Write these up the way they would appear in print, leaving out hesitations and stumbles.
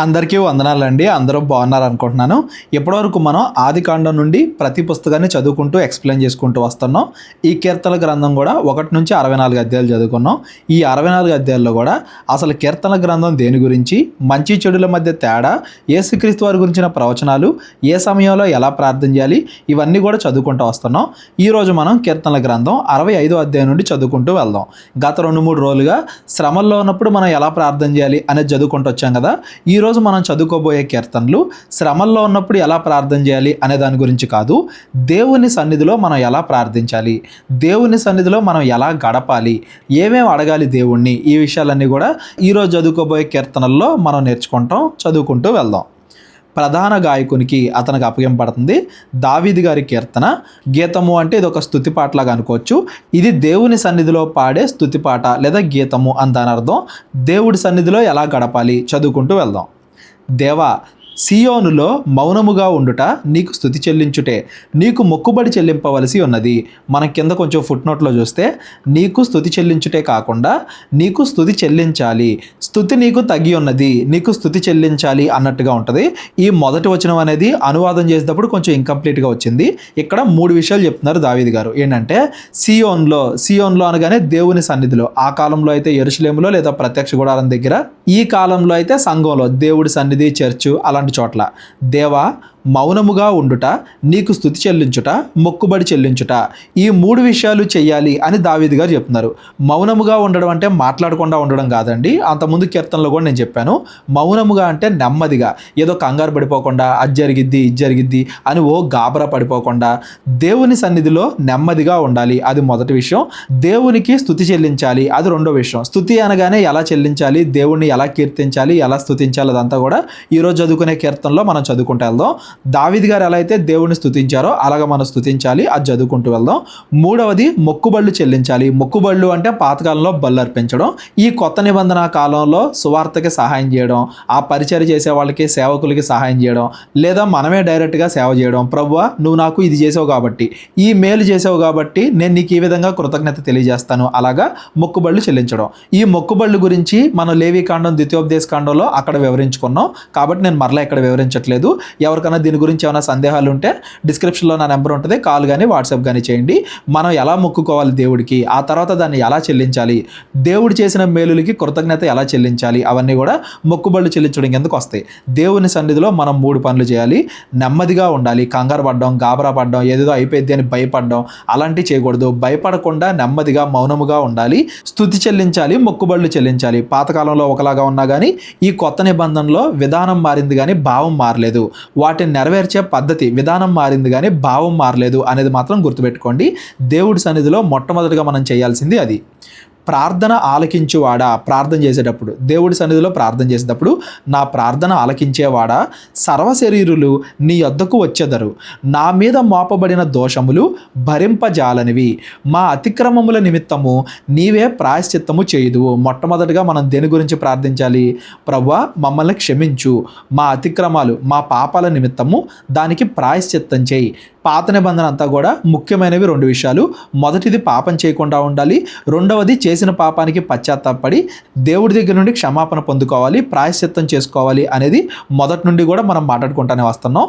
అందరికీ వందనాలండి. అందరూ బాగున్నారు అనుకుంటున్నాను. ఇప్పటివరకు మనం ఆదికాండం నుండి ప్రతి పుస్తకాన్ని చదువుకుంటూ ఎక్స్ప్లెయిన్ చేసుకుంటూ వస్తున్నాం. ఈ కీర్తనల గ్రంథం కూడా 1 నుంచి 64 అధ్యాయాలు చదువుకున్నాం. ఈ 64 అధ్యాయాల్లో కూడా అసలు కీర్తనల గ్రంథం దేని గురించి, మంచి చెడుల మధ్య తేడా, యేసుక్రీస్తు వారి గురించిన ప్రవచనాలు, ఏ సమయంలో ఎలా ప్రార్థన చేయాలి, ఇవన్నీ కూడా చదువుకుంటూ వస్తున్నాం. ఈరోజు మనం కీర్తనల గ్రంథం 65వ అధ్యాయం నుండి చదువుకుంటూ వెళ్దాం. గత 2-3 రోజులుగా శ్రమల్లో ఉన్నప్పుడు మనం ఎలా ప్రార్థన చేయాలి అనేది చదువుకుంటూ వచ్చాం కదా. ఈరోజు మనం చదువుకోబోయే కీర్తనలు శ్రమల్లో ఉన్నప్పుడు ఎలా ప్రార్థన చేయాలి అనే దాని గురించి కాదు, దేవుని సన్నిధిలో మనం ఎలా ప్రార్థించాలి, దేవుని సన్నిధిలో మనం ఎలా గడపాలి, ఏమేమి అడగాలి దేవుణ్ణి, ఈ విషయాలన్నీ కూడా ఈరోజు చదువుకోబోయే కీర్తనల్లో మనం నేర్చుకుంటాం, చదువుకుంటూ వెళ్దాం. ప్రధాన గాయకునికి అతనికి అప్పగింపబడుతుంది దావీదు గారి కీర్తన. గీతము అంటే ఇది ఒక స్తుతి పాటలాగా అనుకోవచ్చు. ఇది దేవుని సన్నిధిలో పాడే స్తుతి పాట లేదా గీతము అని దాని అర్థం. దేవుడి సన్నిధిలో ఎలా గడపాలి చదువుకుంటూ వెళ్దాం. దేవా, సియోనులో మౌనముగా ఉండుట నీకు స్తుతి చెల్లించుటే, నీకు మొక్కుబడి చెల్లింపవలసి ఉన్నది. మనం కింద కొంచెం ఫుట్ నోట్లో చూస్తే నీకు స్తుతి చెల్లించుటే కాకుండా నీకు స్తుతి చెల్లించాలి, స్తుతి నీకు తగ్గి ఉన్నది, నీకు స్తుతి చెల్లించాలి అన్నట్టుగా ఉంటుంది. ఈ మొదటి వచనం అనేది అనువాదం చేసేటప్పుడు కొంచెం ఇంకంప్లీట్గా వచ్చింది. ఇక్కడ 3 విషయాలు చెప్తున్నారు దావీదు గారు. ఏంటంటే సియోన్లో అనగానే దేవుని సన్నిధిలో, ఆ కాలంలో అయితే యెరూషలేములో లేదా ప్రత్యక్ష గుడారం దగ్గర, ఈ కాలంలో అయితే సంఘంలో దేవుడి సన్నిధి, చర్చ్ అలాంటి చోట్ల. దేవా, మౌనముగా ఉండుట నీకు స్తుతి చెల్లించుట, మొక్కుబడి చెల్లించుట, ఈ 3 విషయాలు చెయ్యాలి అని దావీదు గారు చెప్తున్నారు. మౌనముగా ఉండడం అంటే మాట్లాడకుండా ఉండడం కాదండి. అంతకుముందు కీర్తనలో కూడా నేను చెప్పాను. మౌనముగా అంటే నెమ్మదిగా, ఏదో కంగారు పడిపోకుండా అది జరిగిద్ది ఇది జరిగిద్ది అని గాబరా పడిపోకుండా దేవుని సన్నిధిలో నెమ్మదిగా ఉండాలి. అది మొదటి విషయం. దేవునికి స్తుతి చెల్లించాలి, అది రెండో విషయం. స్తుతి అనగానే ఎలా చెల్లించాలి, దేవుణ్ణి ఎలా కీర్తించాలి, ఎలా స్తుతించాలి, అదంతా కూడా ఈరోజు చదువుకునే కీర్తనలో మనం చదువుకుంటూ వెళ్దాం. దావీదు గారు ఎలా అయితే దేవుని స్తుతించారో అలాగ మనం స్తుతించాలి, అది చదువుకుంటూ వెళ్దాం. మూడవది మొక్కుబళ్ళు చెల్లించాలి. మొక్కుబళ్ళు అంటే పాతకాలంలో బళ్ళు అర్పించడం. ఈ కొత్త నిబంధన కాలంలో సువార్తకి సహాయం చేయడం, ఆ పరిచర్య చేసే వాళ్ళకి, సేవకులకి సహాయం చేయడం, లేదా మనమే డైరెక్ట్గా సేవ చేయడం. ప్రభువా, నువ్వు నాకు ఇది చేసావు కాబట్టి, ఈ మేలు చేసావు కాబట్టి నేను నీకు ఈ విధంగా కృతజ్ఞత తెలియజేస్తాను, అలాగా మొక్కుబళ్ళు చెల్లించడం. ఈ మొక్కుబళ్ళు గురించి మనం లేవీకాండం, ద్వితీయోపదేశ కాండంలో అక్కడ వివరించుకున్నాం కాబట్టి నేను మరలా ఇక్కడ వివరించట్లేదు. ఎవరికైనా దీని గురించి ఏమైనా సందేహాలు ఉంటే డిస్క్రిప్షన్లో నా నెంబర్ ఉంటుంది, కాల్ కానీ వాట్సాప్ కానీ చేయండి. మనం ఎలా మొక్కుకోవాలి దేవుడికి, ఆ తర్వాత దాన్ని ఎలా చెల్లించాలి, దేవుడు చేసిన మేలులకి కృతజ్ఞత ఎలా చెల్లించాలి, అవన్నీ కూడా మొక్కుబళ్ళు చెల్లించడం కిందకు వస్తాయి. దేవుని సన్నిధిలో మనం 3 పనులు చేయాలి. నెమ్మదిగా ఉండాలి. కంగారు పడడం, గాబరా పడడం, ఏదేదో అయిపోయింది అని భయపడడం అలాంటివి చేయకూడదు. భయపడకుండా నెమ్మదిగా మౌనముగా ఉండాలి. స్తుతి చెల్లించాలి, మొక్కుబళ్ళు చెల్లించాలి. పాతకాలంలో ఒకలాగా ఉన్నా కానీ ఈ కొత్త నిబంధనలో విధానం మారింది కానీ భావం మారలేదు. వాటిని నెరవేర్చే పద్ధతి, విధానం మారింది కానీ భావం మారలేదు అనేది మాత్రం గుర్తుపెట్టుకోండి. దేవుడి సన్నిధిలో మొట్టమొదటిగా మనం చేయాల్సింది అది. ప్రార్థన ఆలకించువాడా, ప్రార్థన చేసేటప్పుడు, దేవుడి సన్నిధిలో ప్రార్థన చేసేటప్పుడు, నా ప్రార్థన ఆలకించేవాడా, సర్వశరీరులు నీ యొద్దకు వచ్చెదరు, నా మీద మోపబడిన దోషములు భరింపజాలనివి, మా అతిక్రమముల నిమిత్తము నీవే ప్రాయశ్చిత్తము చేయుదువు. మొట్టమొదటిగా మనం దేని గురించి ప్రార్థించాలి? ప్రభువా, మమ్మల్ని క్షమించు, మా అతిక్రమాలు, మా పాపాల నిమిత్తము దానికి ప్రాయశ్చిత్తం చేయి. పాత నిబంధన అంతా కూడా ముఖ్యమైనవి 2 విషయాలు. మొదటిది పాపం చేయకుండా ఉండాలి, రెండవది చేసిన పాపానికి పశ్చాత్తాపడి దేవుడి దగ్గర నుండి క్షమాపణ పొందుకోవాలి, ప్రాయశ్చిత్తం చేసుకోవాలి అనేది మొదటి నుండి కూడా మనం మాట్లాడుకుంటూనే వస్తున్నాం.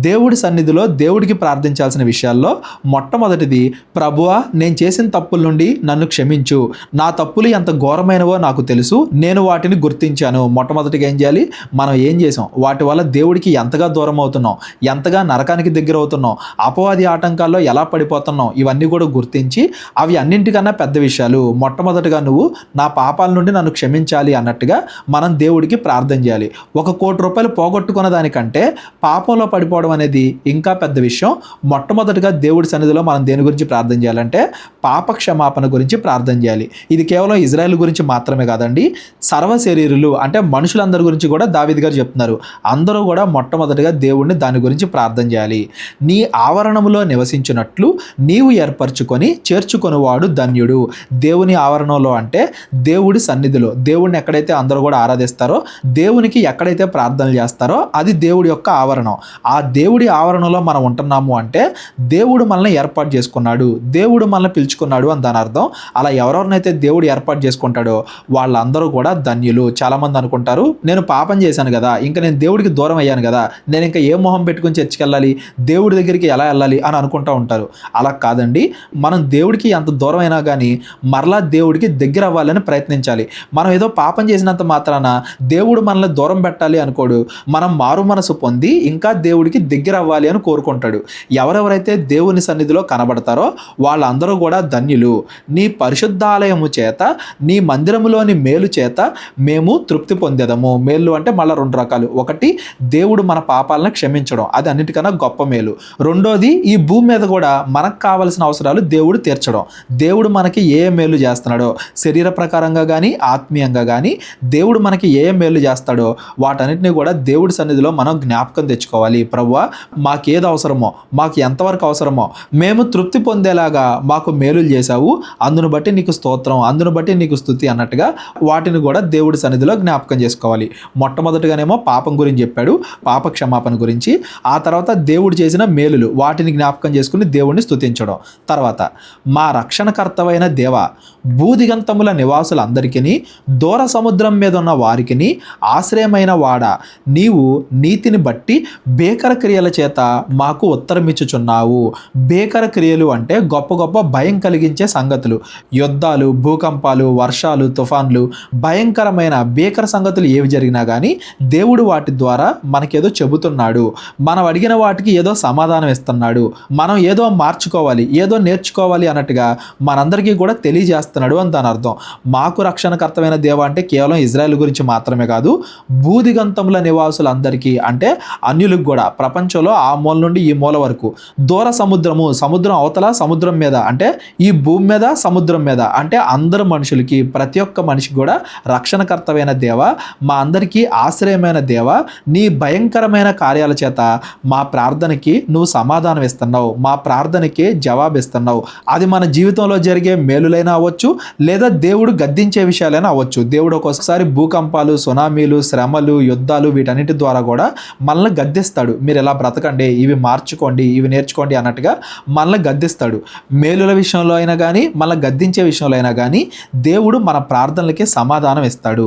దేవుడి సన్నిధిలో దేవుడికి ప్రార్థించాల్సిన విషయాల్లో మొట్టమొదటిది, ప్రభువా, నేను చేసిన తప్పుల నుండి నన్ను క్షమించు, నా తప్పులు ఎంత ఘోరమైనవో నాకు తెలుసు, నేను వాటిని గుర్తించాను. మొట్టమొదటిగా ఏం చేయాలి? మనం ఏం చేసాం, వాటి వల్ల దేవుడికి ఎంతగా దూరం అవుతున్నాం, ఎంతగా నరకానికి దగ్గర అవుతున్నాం, అపవాది ఆటంకాల్లో ఎలా పడిపోతున్నాం, ఇవన్నీ కూడా గుర్తించి, అవి అన్నింటికన్నా పెద్ద విషయాలు. మొట్టమొదటిగా నువ్వు నా పాపాల నుండి నన్ను క్షమించాలి అన్నట్టుగా మనం దేవుడికి ప్రార్థన చేయాలి. 1 కోటి రూపాయలు పోగొట్టుకున్న దానికంటే పాపంలో పడిపోవడం అనేది ఇంకా పెద్ద విషయం. మొట్టమొదటిగా దేవుడి సన్నిధిలో మనం దేని గురించి ప్రార్థన చేయాలంటే పాప క్షమాపణ గురించి ప్రార్థన చేయాలి. ఇది కేవలం ఇజ్రాయెల్ గురించి మాత్రమే కాదండి, సర్వ శరీరులు అంటే మనుషులందరి గురించి కూడా దావీదు గారు చెప్తున్నారు. అందరూ కూడా మొట్టమొదటిగా దేవుడిని దాని గురించి ప్రార్థన చేయాలి. నీ ఆవరణములో నివసించినట్లు నీవు ఏర్పరచుకొని చేర్చుకొనివాడు ధన్యుడు. దేవుని ఆవరణంలో అంటే దేవుడి సన్నిధిలో, దేవుడిని ఎక్కడైతే అందరూ కూడా ఆరాధిస్తారో, దేవునికి ఎక్కడైతే ప్రార్థనలు చేస్తారో అది దేవుడి యొక్క ఆవరణం. ఆ దేవుడి ఆవరణలో మనం ఉంటున్నాము అంటే దేవుడు మనల్ని ఏర్పాటు చేసుకున్నాడు, దేవుడు మనల్ని పిలుచుకున్నాడు ఎంచుకున్నాడు అని దాని అర్థం. అలా ఎవరెవరినైతే దేవుడు ఏర్పాటు చేసుకుంటాడో వాళ్ళందరూ కూడా ధన్యులు. చాలామంది అనుకుంటారు, నేను పాపం చేశాను కదా, ఇంకా నేను దేవుడికి దూరం అయ్యాను కదా, నేను ఇంకా ఏ మొహం పెట్టుకుని చర్చికి వెళ్ళాలి, దేవుడి దగ్గరికి ఎలా వెళ్ళాలి అని అనుకుంటూ ఉంటారు. అలా కాదండి. మనం దేవుడికి ఎంత దూరం అయినా కానీ మరలా దేవుడికి దగ్గర అవ్వాలని ప్రయత్నించాలి. మనం ఏదో పాపం చేసినంత మాత్రాన దేవుడు మనల్ని దూరం పెట్టాలి అనుకోడు. మనం మారు మనసు పొంది ఇంకా దేవుడికి దగ్గర అవ్వాలి అని కోరుకుంటాడు. ఎవరెవరైతే దేవుని సన్నిధిలో కనబడతారో వాళ్ళందరూ కూడా ధన్యులు. నీ పరిశుద్ధాలయము చేత, నీ మందిరములోని మేలు చేత మేము తృప్తి పొందేదము. మేలు అంటే మళ్ళీ 2 రకాలు. ఒకటి, దేవుడు మన పాపాలను క్షమించడం, అది అన్నిటికన్నా గొప్ప మేలు. రెండోది, ఈ భూమి మీద కూడా మనకు కావాల్సిన అవసరాలు దేవుడు తీర్చడం. దేవుడు మనకి ఏ మేలు చేస్తున్నాడో, శరీర ప్రకారంగా కానీ ఆత్మీయంగా కానీ దేవుడు మనకి ఏ మేలు చేస్తాడో వాటన్నిటిని కూడా దేవుడి సన్నిధిలో మనం జ్ఞాపకం తెచ్చుకోవాలి. ప్రభువా, మాకేది అవసరమో, మాకు ఎంతవరకు అవసరమో మేము తృప్తి పొందేలాగా మాకు మేలులు చేశావు, అందును బట్టి నీకు స్తోత్రం, అందును బట్టి నీకు స్తుతి అన్నట్టుగా వాటిని కూడా దేవుడి సన్నిధిలో జ్ఞాపకం చేసుకోవాలి. మొట్టమొదటిగానేమో పాపం గురించి చెప్పాడు, పాప క్షమాపణ గురించి. ఆ తర్వాత దేవుడు చేసిన మేలులు, వాటిని జ్ఞాపకం చేసుకుని దేవుడిని స్తుతించడం. తర్వాత, మా రక్షణకర్తవైన దేవ, భూదిగంతముల నివాసులందరికీ, దూర సముద్రం మీద ఉన్న వారికి ఆశ్రయమైన వాడ, నీవు నీతిని బట్టి భీకర క్రియల చేత మాకు ఉత్తరమిచ్చుచున్నావు. భీకర క్రియలు అంటే గొప్ప గొప్ప భయం కలిగించే సంగతులు, యుద్ధాలు, భూకంపాలు, వర్షాలు, తుఫాన్లు, భయంకరమైన భీకర సంగతులు ఏవి జరిగినా కానీ దేవుడు వాటి ద్వారా మనకేదో చెబుతున్నాడు. మనం అడిగిన వాటికి ఏదో సమాధానం ఇస్తున్నాడు. మనం ఏదో మార్చుకోవాలి, ఏదో నేర్చుకోవాలి అన్నట్టుగా మనందరికీ కూడా తెలియజేస్తున్నాడు అని దాని అర్థం. మాకు రక్షణకర్తమైన దేవ అంటే కేవలం ఇజ్రాయెల్ గురించి మాత్రమే కాదు, భూదిగంతముల నివాసులందరికీ అంటే అన్యులకు కూడా, ప్రపంచంలో ఆ మూల నుండి ఈ మూల వరకు, దూర సముద్రము, సముద్రం అవతల సముద్రం మీద అంటే ఈ భూమి మీద సముద్రం మీద అంటే అందరు మనుషులకి, ప్రతి ఒక్క మనిషికి కూడా రక్షణకర్తమైన దేవ, మా అందరికీ ఆశ్రయమైన దేవ, నీ భయంకరమైన కార్యాల చేత మా ప్రార్థనకి నువ్వు సమాధానం ఇస్తున్నావు, మా ప్రార్థనకి జవాబిస్తున్నావు. అది మన జీవితంలో జరిగే మేలులైనా అవ్వచ్చు, లేదా దేవుడు గద్దించే విషయాలైనా అవ్వచ్చు. దేవుడు ఒక్కొక్కసారి భూకంపాలు, సునామీలు, శ్రమలు, యుద్ధాలు వీటన్నిటి ద్వారా కూడా మనల్ని గద్దిస్తాడు. మీరు ఎలా బ్రతకండి, ఇవి మార్చుకోండి, ఇవి నేర్చుకోండి అన్నట్టుగా మనల్ని గద్దిస్తాడు. మేలుల విషయంలో అయినా కానీ, మనల్ని గద్దించే విషయంలో అయినా కానీ దేవుడు మన ప్రార్థనలకి సమాధానం ఇస్తాడు.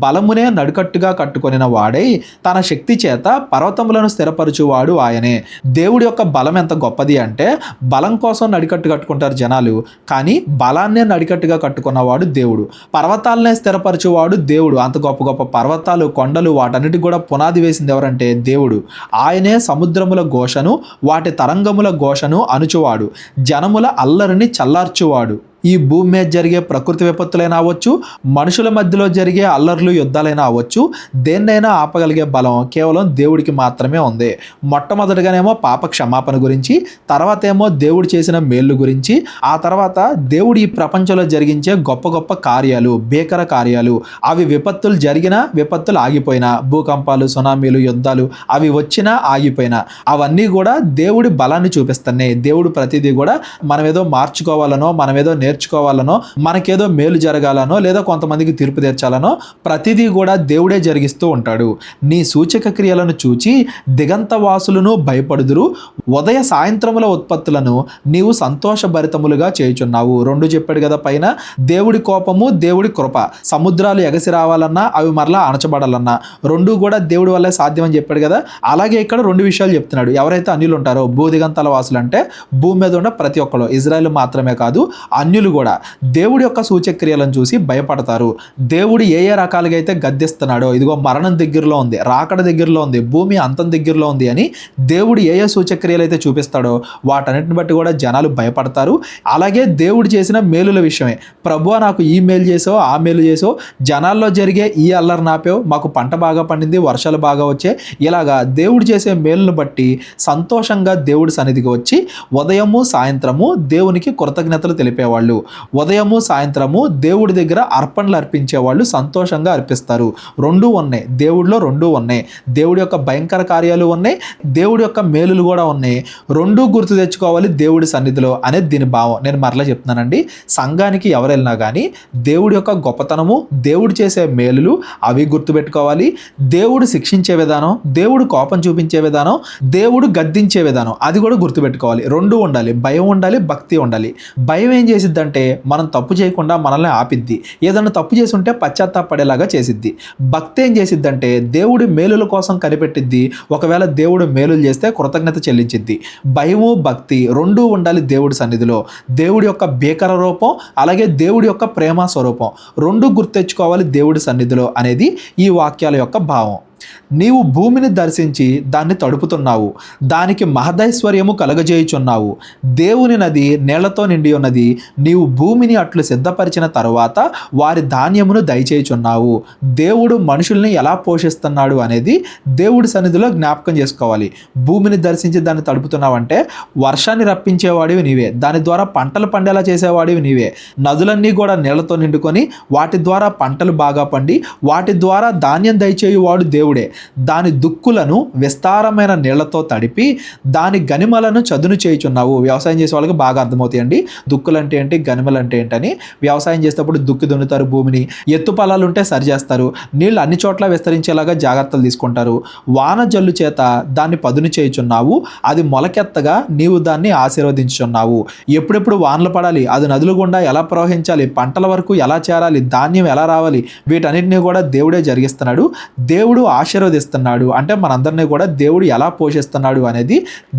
బలమునే నడుకట్టుగా కట్టుకొనిన వాడై తన శక్తి చేత పర్వతములను స్థిరపరచువాడు ఆయనే. దేవుడి యొక్క బలం ఎంత గొప్పది అంటే, బలం కోసం నడికట్టు కట్టుకుంటారు జనాలు, కానీ బలాన్నే నడికట్టుగా కట్టుకున్నవాడు దేవుడు. పర్వతాలనే స్థిరపరచువాడు దేవుడు. అంత గొప్ప గొప్ప పర్వతాలు, కొండలు, వాటన్నిటికి కూడా పునాది వేసింది ఎవరంటే దేవుడు. ఆయనే సముద్రముల ఘోషను, వాటి తరంగముల ఘోషను అణుచువాడు, జనముల అల్లరిని చల్లార్చువాడు. ఈ భూమి మీద జరిగే ప్రకృతి విపత్తులైనా అవ్వచ్చు, మనుషుల మధ్యలో జరిగే అల్లర్లు, యుద్ధాలైనా అవ్వచ్చు, దేన్నైనా ఆపగలిగే బలం కేవలం దేవుడికి మాత్రమే ఉంది. మొట్టమొదటిగానేమో పాప క్షమాపణ గురించి, తర్వాత ఏమో దేవుడు చేసిన మేళ్ళు గురించి, ఆ తర్వాత దేవుడు ఈ ప్రపంచంలో జరిగించే గొప్ప గొప్ప కార్యాలు, భీకర కార్యాలు, అవి విపత్తులు జరిగినా, విపత్తులు ఆగిపోయినా, భూకంపాలు, సునామీలు, యుద్ధాలు అవి వచ్చినా ఆగిపోయినా అవన్నీ కూడా దేవుడి బలాన్ని చూపిస్తున్నాయి. దేవుడు ప్రతిదీ కూడా మనం ఏదో మార్చుకోవాలనో, మనం ఏదో నేర్చుకోవాలనో, మనకేదో మేలు జరగాలనో, లేదా కొంతమందికి తీర్పు తెచ్చాలనో ప్రతిదీ కూడా దేవుడే జరిగిస్తూ ఉంటాడు. నీ సూచక క్రియలను చూచి దిగంతవాసులను భయపడుదురు, ఉదయ సాయంత్రముల ఉత్పత్తులను నీవు సంతోషభరితములుగా చేయుచున్నావు. 2 చెప్పాడు కదా పైన, దేవుడి కోపము, దేవుడి కృప. సముద్రాలు ఎగసి రావాలన్నా, అవి మరలా అణచబడాలన్నా 2 కూడా దేవుడి వల్లే సాధ్యం అని చెప్పాడు కదా. అలాగే ఇక్కడ 2 విషయాలు చెప్తున్నాడు. ఎవరైతే అన్యులు ఉంటారో, భూదిగంతల వాసులు అంటే భూమి మీద ఉన్న ప్రతి ఒక్కరు, ఇజ్రాయెల్ మాత్రమే కాదు అన్యులు కూడా దేవుడి యొక్క సూచక్రియలను చూసి భయపడతారు. దేవుడు ఏ ఏ రకాలుగా అయితే గద్దిస్తున్నాడో, ఇదిగో మరణం దగ్గరలో ఉంది, రాకడ దగ్గరలో ఉంది, భూమి అంతం దగ్గరలో ఉంది అని దేవుడు ఏ ఏ సూచక్రియలు అయితే చూపిస్తాడో వాటన్నిటిని బట్టి కూడా జనాలు భయపడతారు. అలాగే దేవుడు చేసిన మేలుల విషయమే, ప్రభువా నాకు ఈ మేలు చేసావు, ఆ మేలు చేసావు, జనాల్లో జరిగే ఈ అల్లరి నాపావు, మాకు పంట బాగా పండింది, వర్షాలు బాగా వచ్చాయి, ఇలాగా దేవుడు చేసే మేలును బట్టి సంతోషంగా దేవుడి సన్నిధికి వచ్చి ఉదయము సాయంత్రము దేవునికి కృతజ్ఞతలు తెలిపేవాళ్ళు. వాళ్ళు, ఉదయము సాయంత్రము దేవుడి దగ్గర అర్పణలు అర్పించే వాళ్ళు సంతోషంగా అర్పిస్తారు. రెండూ ఉన్నాయి, దేవుడిలో రెండూ ఉన్నాయి. దేవుడి యొక్క భయంకర కార్యాలు ఉన్నాయి, దేవుడి యొక్క మేలులు కూడా ఉన్నాయి. రెండూ గుర్తు తెచ్చుకోవాలి దేవుడి సన్నిధిలో అనేది దీని భావం. నేను మరలా చెప్తున్నానండి, సంఘానికి ఎవరు వెళ్ళినా కానీ దేవుడి యొక్క గొప్పతనము, దేవుడు చేసే మేలులు అవి గుర్తుపెట్టుకోవాలి. దేవుడు శిక్షించే విధానం, దేవుడు కోపం చూపించే విధానం, దేవుడు గద్దించే విధానం అది కూడా గుర్తుపెట్టుకోవాలి. రెండూ ఉండాలి, భయం ఉండాలి, భక్తి ఉండాలి. భయం ఏం చేసిద్దంటే మనం తప్పు చేయకుండా మనల్ని ఆపిద్ది, ఏదన్నా తప్పు చేసి ఉంటే పశ్చాత్తాపడేలాగా చేసిద్ది. భక్తి ఏం చేసిద్దంటే దేవుడి మేలుల కోసం కనిపెట్టిద్ది, ఒకవేళ దేవుడు మేలులు చేస్తే కృతజ్ఞత చెల్లించిద్ది. భయము భక్తి రెండూ ఉండాలి దేవుడి సన్నిధిలో. దేవుడి యొక్క భీకర రూపం అలాగే దేవుడి యొక్క ప్రేమ స్వరూపం రెండూ గుర్తెచ్చుకోవాలి దేవుడి సన్నిధిలో అనేది ఈ వాక్యాల యొక్క భావం. నీవు భూమిని దర్శించి దాన్ని తడుపుతున్నావు, దానికి మహదైశ్వర్యము కలగజేయుచున్నావు. దేవుని నది నీళ్లతో నిండి ఉన్నది, నీవు భూమిని అట్లు సిద్ధపరిచిన తరువాత వారి ధాన్యమును దయచేయుచున్నావు. దేవుడు మనుషుల్ని ఎలా పోషిస్తున్నాడు అనేది దేవుడి సన్నిధిలో జ్ఞాపకం చేసుకోవాలి. భూమిని దర్శించి దాన్ని తడుపుతున్నావంటే వర్షాన్ని రప్పించేవాడివి నీవే, దాని ద్వారా పంటలు పండేలా చేసేవాడివి నీవే. నదులన్నీ కూడా నీళ్లతో నిండుకొని వాటి ద్వారా పంటలు బాగా పండి వాటి ద్వారా ధాన్యం దయచేయువాడు దేవుడే. దాని దుక్కులను విస్తారమైన నీళ్లతో తడిపి దాని గనిమలను చదును చేయుచున్నావు. వ్యవసాయం చేసే వాళ్ళకి బాగా అర్థమవుతాయండి దుక్కులు అంటే ఏంటి, గనిమలు అంటే ఏంటని. వ్యవసాయం చేసేటప్పుడు దుక్కి దున్నుతారు, భూమిని ఎత్తు పొలాలు ఉంటే సరి చేస్తారు, నీళ్ళు అన్ని చోట్ల విస్తరించేలాగా జాగ్రత్తలు తీసుకుంటారు. వాన జల్లు చేత దాన్ని పదును చేయుచున్నావు, అది మొలకెత్తగా నీవు దాన్ని ఆశీర్వదించుచున్నావు. ఎప్పుడెప్పుడు వానలు పడాలి, అది నదులు గుండా ఎలా ప్రవహించాలి, పంటల వరకు ఎలా చేరాలి, ధాన్యం ఎలా రావాలి, వీటన్నిటిని కూడా దేవుడే జరిగిస్తున్నాడు. దేవుడు ఆశీర్వదిస్తున్నాడు అంటే మనందరినీ కూడా దేవుడు ఎలా పోషిస్తున్నాడు అనేది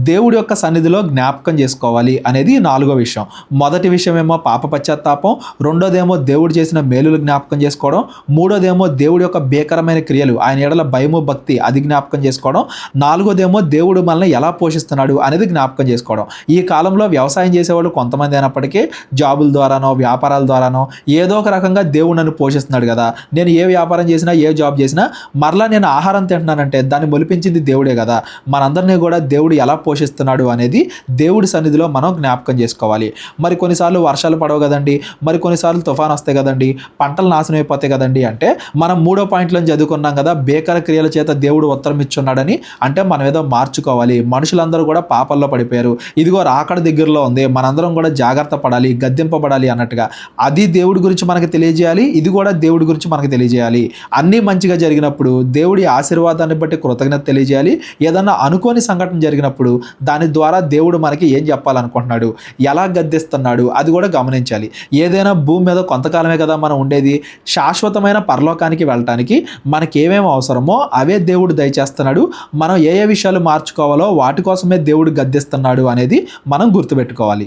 దేవుడి యొక్క సన్నిధిలో జ్ఞాపకం చేసుకోవాలి అనేది నాలుగో విషయం. మొదటి విషయం ఏమో పాప పశ్చాత్తాపం, రెండోదేమో దేవుడు చేసిన మేలులు జ్ఞాపకం చేసుకోవడం, మూడోదేమో దేవుడి యొక్క భీకరమైన క్రియలు, ఆయన ఎడల భయము భక్తి అది జ్ఞాపకం చేసుకోవడం, నాలుగోదేమో దేవుడు మనల్ని ఎలా పోషిస్తున్నాడు అనేది జ్ఞాపకం చేసుకోవడం. ఈ కాలంలో వ్యవసాయం చేసేవాళ్ళు కొంతమంది అయినప్పటికీ జాబుల ద్వారానో వ్యాపారాల ద్వారానో ఏదో ఒక రకంగా దేవుడు నన్ను పోషిస్తున్నాడు కదా, నేను ఏ వ్యాపారం చేసినా ఏ జాబ్ చేసినా మరలా నేను ఆహారం తింటున్నానంటే దాన్ని మొలిపించింది దేవుడే కదా. మనందరినీ కూడా దేవుడు ఎలా పోషిస్తున్నాడు అనేది దేవుడి సన్నిధిలో మనం జ్ఞాపకం చేసుకోవాలి. మరి కొన్నిసార్లు వర్షాలు పడవు కదండి, మరి కొన్నిసార్లు తుఫాన్ వస్తాయి కదండి, పంటలు నాశనం అయిపోతాయి కదండి అంటే మనం మూడో పాయింట్లో చదువుకున్నాం కదా, భీకర క్రియల చేత దేవుడు ఉత్తరం ఇచ్చున్నాడని. అంటే మనం ఏదో మార్చుకోవాలి. మనుషులందరూ కూడా పాపల్లో పడిపోయారు, ఇదిగో రాకడ దగ్గరలో ఉంది, మనందరం కూడా జాగ్రత్త పడాలి, గద్దెంపబడాలి అన్నట్టుగా అది దేవుడి గురించి మనకు తెలియజేయాలి, ఇది కూడా దేవుడి గురించి మనకు తెలియజేయాలి. అన్నీ మంచిగా జరిగినప్పుడు దేవుడి ఆశీర్వాదాన్ని బట్టి కృతజ్ఞత తెలియజేయాలి. ఏదన్నా అనుకోని సంఘటన జరిగినప్పుడు దాని ద్వారా దేవుడు మనకి ఏం చెప్పాలనుకుంటున్నాడు, ఎలా గద్దిస్తున్నాడు అది కూడా గమనించాలి. ఏదైనా భూమి మీద కొంతకాలమే కదా మనం ఉండేది, శాశ్వతమైన పరలోకానికి వెళ్ళటానికి మనకి ఏమేమి అవసరమో అవే దేవుడు దయచేస్తున్నాడు. మనం ఏ ఏ విషయాలు మార్చుకోవాలో వాటి కోసమే దేవుడు గద్దిస్తున్నాడు అనేది మనం గుర్తుపెట్టుకోవాలి.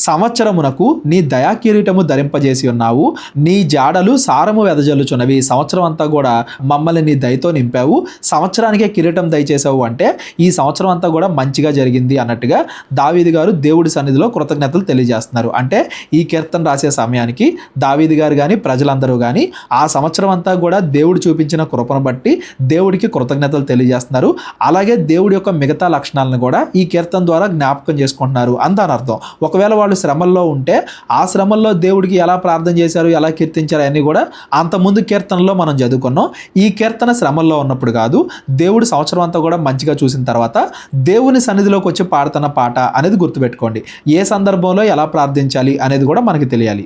సంవత్సరమునకు నీ దయా కిరీటము ధరింపజేసి ఉన్నావు, నీ జాడలు సారము వెదజల్లుచున్నవి. సంవత్సరం అంతా కూడా మమ్మల్ని నీ దయతో నింపావు, సంవత్సరానికే కిరీటం దయచేసావు అంటే ఈ సంవత్సరం అంతా కూడా మంచిగా జరిగింది అన్నట్టుగా దావీదు గారు దేవుడి సన్నిధిలో కృతజ్ఞతలు తెలియజేస్తున్నారు. అంటే ఈ కీర్తన రాసే సమయానికి దావీదు గారు కానీ ప్రజలందరూ కానీ ఆ సంవత్సరం అంతా కూడా దేవుడు చూపించిన కృపను బట్టి దేవుడికి కృతజ్ఞతలు తెలియజేస్తున్నారు. అలాగే దేవుడి యొక్క మిగతా లక్షణాలను కూడా ఈ కీర్తన ద్వారా జ్ఞాపకం చేసుకుంటున్నారు అని దాని అర్థం. ఒకవేళ వాళ్ళు శ్రమల్లో ఉంటే ఆ శ్రమల్లో దేవుడికి ఎలా ప్రార్థన చేశారు, ఎలా కీర్తించారు అన్నీ కూడా అంతకుముందు కీర్తనలో మనం చదువుకున్నాం. ఈ కీర్తన శ్రమల్లో ఉన్నప్పుడు కాదు, దేవుడు సంవత్సరం అంతా కూడా మంచిగా చూసిన తర్వాత దేవుని సన్నిధిలోకి వచ్చి పాడుతున్న పాట అనేది గుర్తుపెట్టుకోండి. ఏ సందర్భంలో ఎలా ప్రార్థించాలి అనేది కూడా మనకి తెలియాలి.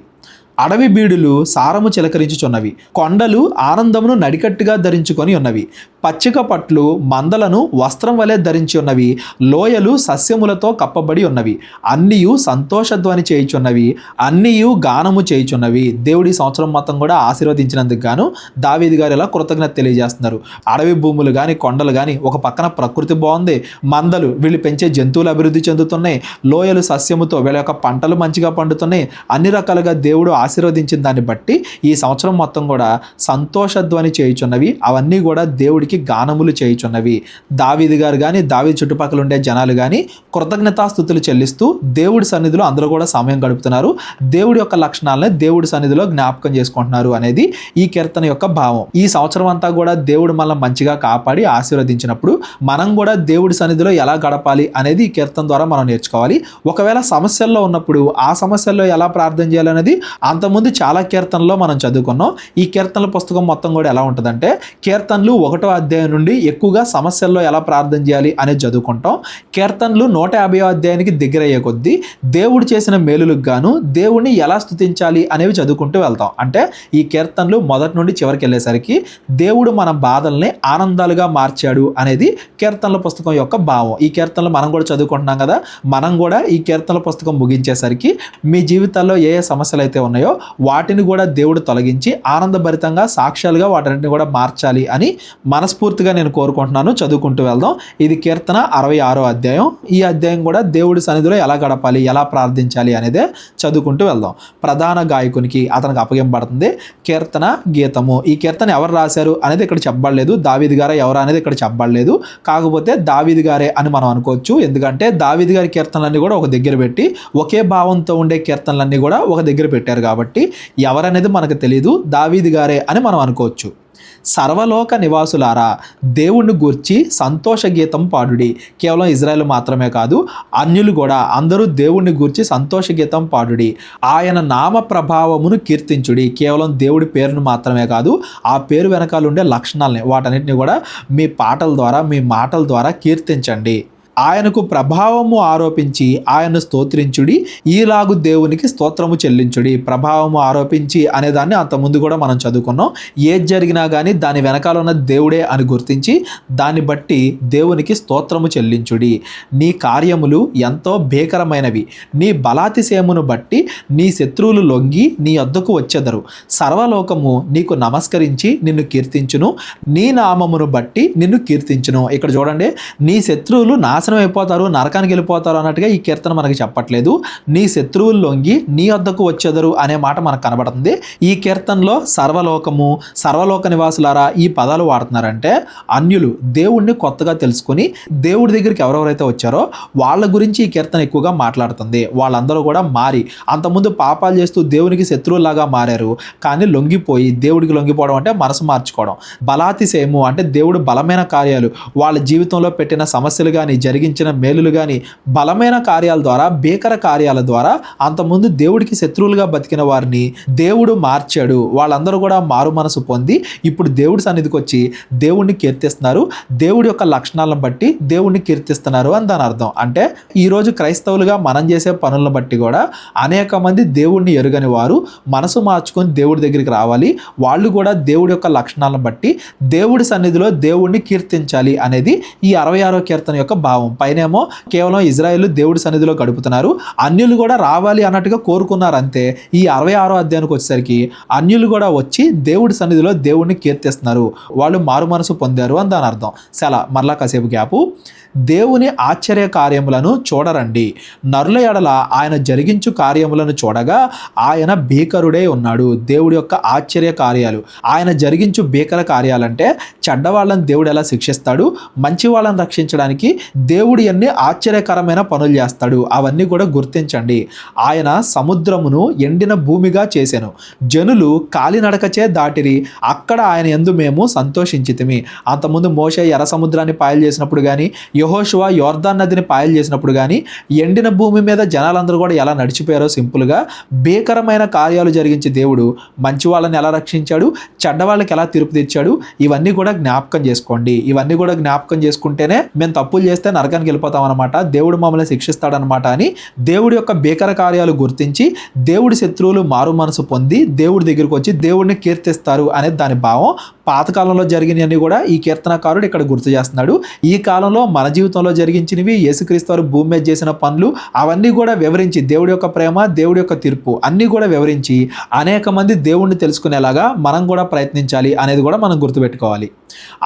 అడవి బీడులు సారము చిలకరించుచున్నవి, కొండలు ఆనందమును నడికట్టుగా ధరించుకొని ఉన్నవి, పచ్చిక పట్లు మందలను వస్త్రం వలె ధరించి ఉన్నవి, లోయలు సస్యములతో కప్పబడి ఉన్నవి, అన్నియు సంతోషధ్వని చేయుచున్నవి, అన్నియు గానము చేయుచున్నవి. దేవుడి సంవత్సరం మొత్తం కూడా ఆశీర్వదించినందుకు గాను దావీదు గారు ఇలా కృతజ్ఞత తెలియజేస్తున్నారు. అడవి భూములు కానీ కొండలు కానీ, ఒక పక్కన ప్రకృతి బాగుంది, మందలు వీళ్ళు పెంచే జంతువులు అభివృద్ధి చెందుతున్నాయి, లోయలు సస్యముతో వీళ్ళ యొక్క పంటలు మంచిగా పండుతున్నాయి, అన్ని రకాలుగా దేవుడు ఆశీర్వదించిన దాన్ని బట్టి ఈ సంవత్సరం మొత్తం కూడా సంతోషధ్వని చేయుచున్నవి. అవన్నీ కూడా దేవుడికి దేవునికి గానములు చేయుచున్నవి. దావీదు గారు కానీ దావీదు చుట్టుపక్కల ఉండే జనాలు కానీ కృతజ్ఞతాస్తుతులు చెల్లిస్తూ దేవుడి సన్నిధిలో అందరూ కూడా సమయం గడుపుతున్నారు. దేవుడి యొక్క లక్షణాలని దేవుడి సన్నిధిలో జ్ఞాపకం చేసుకుంటున్నారు అనేది ఈ కీర్తన యొక్క భావం. ఈ సంవత్సరం అంతా కూడా దేవుడు మనల్ని మంచిగా కాపాడి ఆశీర్వదించినప్పుడు మనం కూడా దేవుడి సన్నిధిలో ఎలా గడపాలి అనేది ఈ కీర్తన ద్వారా మనం నేర్చుకోవాలి. ఒకవేళ సమస్యల్లో ఉన్నప్పుడు ఆ సమస్యల్లో ఎలా ప్రార్థన చేయాలనేది అంతకుముందు చాలా కీర్తనలో మనం చదువుకున్నాం. ఈ కీర్తనల పుస్తకం మొత్తం కూడా ఎలా ఉంటుందంటే కీర్తనలు 1వ అధ్యాయం నుండి ఎక్కువగా సమస్యల్లో ఎలా ప్రార్థన చేయాలి అనేది చదువుకుంటాం. కీర్తనలు 150వ అధ్యాయానికి దగ్గర అయ్యే కొద్దీ దేవుడు చేసిన మేలులకు గాను దేవుడిని ఎలా స్తుతించాలి అనేవి చదువుకుంటూ వెళ్తాం. అంటే ఈ కీర్తనలు మొదటి నుండి చివరికి వెళ్ళేసరికి దేవుడు మన బాధల్ని ఆనందాలుగా మార్చాడు అనేది కీర్తనల పుస్తకం యొక్క భావం. ఈ కీర్తనలు మనం కూడా చదువుకుంటున్నాం కదా, మనం కూడా ఈ కీర్తనల పుస్తకం ముగించేసరికి మీ జీవితాల్లో ఏ ఏ సమస్యలు అయితే ఉన్నాయో వాటిని కూడా దేవుడు తొలగించి ఆనందభరితంగా సాక్ష్యాలుగా వాటిని కూడా మార్చాలి అని మనస్ఫూర్తిగా నేను కోరుకుంటున్నాను. చదువుకుంటూ వెళ్దాం. ఇది కీర్తన 66వ అధ్యాయం. ఈ అధ్యాయం కూడా దేవుడి సన్నిధిలో ఎలా గడపాలి, ఎలా ప్రార్థించాలి అనేదే చదువుకుంటూ వెళ్దాం. ప్రధాన గాయకునికి అతనికి అప్పగింపబడుతుంది కీర్తన గీతము. ఈ కీర్తన ఎవరు రాశారు అనేది ఇక్కడ చెప్పబడలేదు. దావీదు గారే ఎవరు అనేది ఇక్కడ చెప్పబడలేదు. కాకపోతే దావీదు గారే అని మనం అనుకోవచ్చు. ఎందుకంటే దావీదు గారి కీర్తనలన్నీ కూడా ఒక దగ్గర పెట్టి ఒకే భావంతో ఉండే కీర్తనలన్నీ కూడా ఒక దగ్గర పెట్టారు కాబట్టి ఎవరనేది మనకు తెలియదు. దావీదు గారే అని మనం అనుకోవచ్చు. సర్వలోక నివాసులారా దేవుణ్ణి గూర్చి సంతోష గీతం పాడుడి. కేవలం ఇజ్రాయెల్ మాత్రమే కాదు, అన్యులు కూడా అందరూ దేవుణ్ణి గూర్చి సంతోష గీతం పాడుడి. ఆయన నామ ప్రభావమును కీర్తించుడి. కేవలం దేవుడి పేరును మాత్రమే కాదు, ఆ పేరు వెనకాల ఉండే లక్షణాలని వాటన్నిటిని కూడా మీ పాటల ద్వారా మీ మాటల ద్వారా కీర్తించండి. ఆయనకు ప్రభావము ఆరోపించి ఆయన్ను స్తోత్రించుడి. ఈలాగు దేవునికి స్తోత్రము చెల్లించుడి. ప్రభావము ఆరోపించి అనే దాన్ని అంతకుముందు కూడా మనం చదువుకున్నాం. ఏది జరిగినా కానీ దాని వెనకాల ఉన్న దేవుడే అని గుర్తించి దాన్ని బట్టి దేవునికి స్తోత్రము చెల్లించుడి. నీ కార్యములు ఎంతో భీకరమైనవి. నీ బలాతిశయమును బట్టి నీ శత్రువులు లొంగి నీ వద్దకు వచ్చెదరు. సర్వలోకము నీకు నమస్కరించి నిన్ను కీర్తించును. నీ నామమును బట్టి నిన్ను కీర్తించును. ఇక్కడ చూడండి, నీ శత్రువులు నాశనం అయిపోతారు, నరకానికి వెళ్ళిపోతారు అన్నట్టుగా ఈ కీర్తన మనకి చెప్పట్లేదు. నీ శత్రువులు లొంగి నీ వద్దకు వచ్చేదరు అనే మాట మనకు కనబడుతుంది. ఈ కీర్తనలో సర్వలోకము, సర్వలోక నివాసులారా ఈ పదాలు వాడుతున్నారంటే అన్యులు దేవుణ్ణి కొత్తగా తెలుసుకుని దేవుడి దగ్గరికి ఎవరెవరైతే వచ్చారో వాళ్ళ గురించి ఈ కీర్తన ఎక్కువగా మాట్లాడుతుంది. వాళ్ళందరూ కూడా మారి అంతకుముందు పాపాలు చేస్తూ దేవునికి శత్రువులాగా మారారు. కానీ లొంగిపోయి దేవుడికి లొంగిపోవడం అంటే మనసు మార్చుకోవడం. బలాతిశయము అంటే దేవుడు బలమైన కార్యాలు వాళ్ళ జీవితంలో పెట్టిన సమస్యలు కానీ జరిగించిన మేలులు కానీ బలమైన కార్యాల ద్వారా భీకర కార్యాల ద్వారా అంతకుముందు దేవుడికి శత్రువులుగా బతికిన వారిని దేవుడు మార్చాడు. వాళ్ళందరూ కూడా మారు మనసు పొంది ఇప్పుడు దేవుడి సన్నిధికి వచ్చి దేవుణ్ణి కీర్తిస్తున్నారు. దేవుడి యొక్క లక్షణాలను బట్టి దేవుణ్ణి కీర్తిస్తున్నారు అని దాని అర్థం. అంటే ఈరోజు క్రైస్తవులుగా మనం చేసే పనులను బట్టి కూడా అనేక మంది దేవుణ్ణి ఎరుగని వారు మనసు మార్చుకొని దేవుడి దగ్గరికి రావాలి. వాళ్ళు కూడా దేవుడి యొక్క లక్షణాలను బట్టి దేవుడి సన్నిధిలో దేవుణ్ణి కీర్తించాలి అనేది ఈ 66వ కీర్తన యొక్క భావం. పైనేమో కేవలం ఇజ్రాయేల్ దేవుడి సన్నిధిలో గడుపుతున్నారు, అన్యులు కూడా రావాలి అన్నట్టుగా కోరుకున్నారు అంతే. ఈ 66వ అధ్యాయానికి వచ్చేసరికి అన్యులు కూడా వచ్చి దేవుడి సన్నిధిలో దేవుడిని కీర్తిస్తున్నారు. వాళ్ళు మారు మనసు పొందారు అని దాని అర్థం. మరలా కాసేపు గ్యాపు. దేవుని ఆశ్చర్య కార్యములను చూడరండి. నరుల ఎడల ఆయన జరిగించు కార్యములను చూడగా ఆయన భీకరుడే ఉన్నాడు. దేవుడి యొక్క ఆశ్చర్య కార్యాలు, ఆయన జరిగించు భీకర కార్యాలంటే చెడ్డవాళ్ళని దేవుడు ఎలా శిక్షిస్తాడు, మంచి వాళ్ళని రక్షించడానికి దేవుడు ఎన్ని ఆశ్చర్యకరమైన పనులు చేస్తాడు అవన్నీ కూడా గుర్తించండి. ఆయన సముద్రమును ఎండిన భూమిగా చేసెను. జనులు కాలినడకచే దాటిరి. అక్కడ ఆయన యందు మేము సంతోషించితిమి. అంతకుముందు మోషే ఎర్ర సముద్రాన్ని పాయలు చేసినప్పుడు కానీ యెహోషువ యోర్దాన్ నదిని పాయలు చేసినప్పుడు కానీ ఎండిన భూమి మీద జనాలందరూ కూడా ఎలా నడిచిపోయారో సింపుల్గా భీకరమైన కార్యాలు జరిగించి దేవుడు మంచి వాళ్ళని ఎలా రక్షించాడు, చెడ్డవాళ్ళకి ఎలా తీర్పు తెచ్చాడు ఇవన్నీ కూడా జ్ఞాపకం చేసుకోండి. ఇవన్నీ కూడా జ్ఞాపకం చేసుకుంటేనే మేము తప్పులు చేస్తే నరకానికి వెళ్ళిపోతాం అనమాట, దేవుడు మమ్మల్ని శిక్షిస్తాడనమాట అని దేవుడి యొక్క భీకర కార్యాలు గుర్తించి దేవుడి శత్రువులు మారు మనసు పొంది దేవుడి దగ్గరికి వచ్చి దేవుడిని కీర్తిస్తారు అనేది దాని భావం. పాతకాలంలో జరిగినవన్నీ కూడా ఈ కీర్తనకారుడు ఇక్కడ గుర్తు చేస్తున్నాడు. ఈ కాలంలో మన జీవితంలో జరిగించినవి, యేసుక్రీస్తు వారు భూమి మీద చేసిన పనులు అవన్నీ కూడా వివరించి దేవుడి యొక్క ప్రేమ, దేవుడి యొక్క తీర్పు అన్నీ కూడా వివరించి అనేక మంది దేవుణ్ణి తెలుసుకునేలాగా మనం కూడా ప్రయత్నించాలి అనేది కూడా మనం గుర్తుపెట్టుకోవాలి.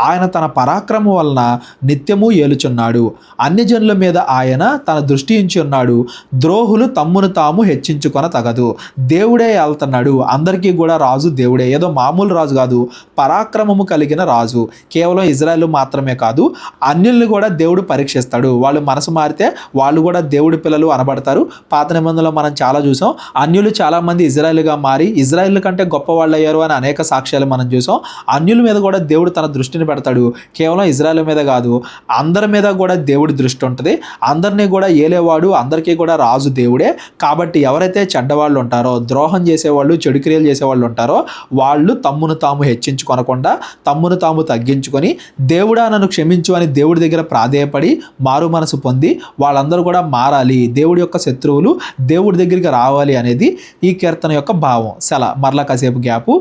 ఆయన తన పరాక్రమం వలన నిత్యము ఏలుచున్నాడు. అన్యజనుల మీద ఆయన తన దృష్టి ఉంచి ఉన్నాడు. ద్రోహులు తమ్మును తాము హెచ్చించుకొన తగదు. దేవుడే వెళ్తున్నాడు. అందరికీ కూడా రాజు దేవుడే, ఏదో మామూలు రాజు కాదు, పరాక్రమము కలిగిన రాజు. కేవలం ఇజ్రాయెల్ మాత్రమే కాదు, అన్యుల్ని కూడా దేవుడు పరీక్షిస్తాడు. వాళ్ళు మనసు మారితే వాళ్ళు కూడా దేవుడి పిల్లలు అనబడతారు. పాత నిబంధనలో మనం చాలా చూసాం, అన్యులు చాలా మంది ఇజ్రాయెల్గా మారి ఇజ్రాయెల్ కంటే గొప్ప వాళ్ళు అయ్యారు అని అనేక సాక్ష్యాలు మనం చూసాం. అన్యుల మీద కూడా దేవుడు తన దృష్టిని పెడతాడు. కేవలం ఇజ్రాయెల్ మీద కాదు, అందరి మీద కూడా దేవుడి దృష్టి ఉంటుంది. అందరినీ కూడా ఏలేవాడు, అందరికీ కూడా రాజు దేవుడే. కాబట్టి ఎవరైతే చెడ్డవాళ్ళు ఉంటారో, ద్రోహం చేసేవాళ్ళు, చెడు క్రియలు చేసేవాళ్ళు ఉంటారో, వాళ్ళు తమ్మును తాము హెచ్చించుకొనకుండా తమ్మును తాము తగ్గించుకొని దేవుడా నన్ను క్షమించు అని దేవుడి దగ్గర ప్రాధేయపడి మారు మనసు పొంది వాళ్ళందరూ కూడా మారాలి, దేవుడి యొక్క శత్రువులు దేవుడి దగ్గరికి రావాలి అనేది ఈ కీర్తన యొక్క భావం. మరలా కాసేపు గ్యాపు.